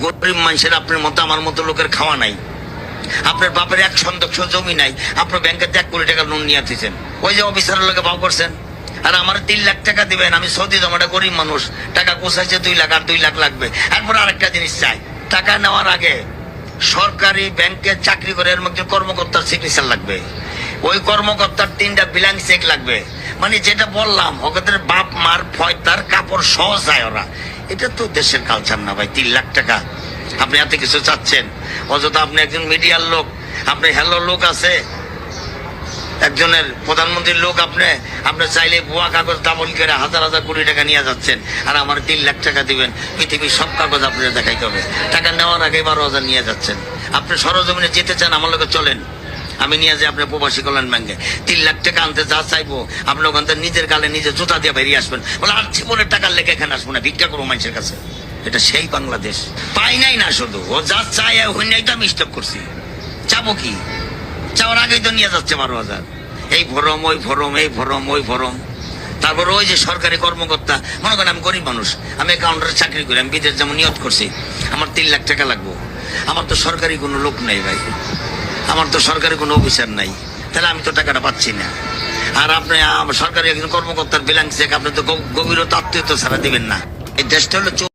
গরিব মানুষের আপনার মতো আমার মতো লোকের খাওয়া নাই। আপনার বাপের 1 শতাংশ জমি নাই, আপনার ব্যাংকের 1 কোটি টাকা লোন নিয়ে দিয়েছেন, ওই যে অফিসারের লোকে ভাব করছেন। আর আমার 3 লাখ টাকা দিবেন, আমি সৌদি জমাটা গরিব মানুষ, টাকা কোথাইছে 2 লাখ, আর 2 লাখ লাগবে। এরপর আরেকটা জিনিস চাই, টাকা নেওয়ার আগে সরকারি ব্যাংকে চাকরি করে এর মধ্যে কর্মকর্তার সিগনেচার লাগবে, ওই কর্মকর্তার 3টা ব্ল্যাঙ্ক চেক লাগবে। মানে যেটা বললাম, ওদের বাপ মার ফয়তার কাপড় সহ যায় ওরা। এটা তো দেশের কালচার না ভাই। 3 লাখ টাকা আপনি এত কিছু চাচ্ছেন, অযথা আপনি একজন মিডিয়ার লোক, আপনি হ্যালো লোক আছে, একজনের প্রধানমন্ত্রীর লোক, আপনি চাইলে ভুয়া কাগজ দাবল করে হাজার হাজার কোটি টাকা নিয়ে যাচ্ছেন। আর আমার 3 লাখ টাকা দিবেন, পৃথিবীর সব কাগজ আপনারা দেখাইতে হবে। টাকা নেওয়ার আগে 12,000 নিয়ে যাচ্ছেন। আপনি সরজমিনে যেতে চান, আমার লোকে চলেন, আমি নিয়ে যাই আপনার প্রবাসী কল্যাণ ব্যাংকে। 3 লাখ টাকা আনতে যা চাইবো, আপনি ওখান থেকে নিজের গালে নিজে জুতা দিয়ে বেরিয়ে আসবেন। বলে আর জীবনের টাকার লেগে এখানে আসবো না, ভিক্ষা করবো মানুষের কাছে। এটা সেই বাংলাদেশ। পাই নাই না, শুধু ও যা চাই হইনাই তো আমি স্টপ করছি। চাবো কি? চাওয়ার আগেই তো নিয়ে যাচ্ছে 12,000। এই ভরম, ওই ভরম, এই ভরম, ওই ভরম। তারপর ওই যে সরকারি কর্মকর্তা, মনে করেন আমি গরিব মানুষ, আমি কাউন্টারে চাকরি করি, আমি বিদেশ যেমন নিয়ত করছি, আমার 3 লাখ টাকা লাগবো। আমার তো সরকারি কোনো লোক নেই ভাই, আমার তো সরকারি কোনো অফিসার নাই, তাহলে আমি তো টাকাটা পাচ্ছি না। আর আপনি সরকারি একজন কর্মকর্তার ব্ল্যাঙ্ক চেক আপনি তো গভীরতা আত্মীয়তা ছাড়া দিবেন না। এই দেশটা হলো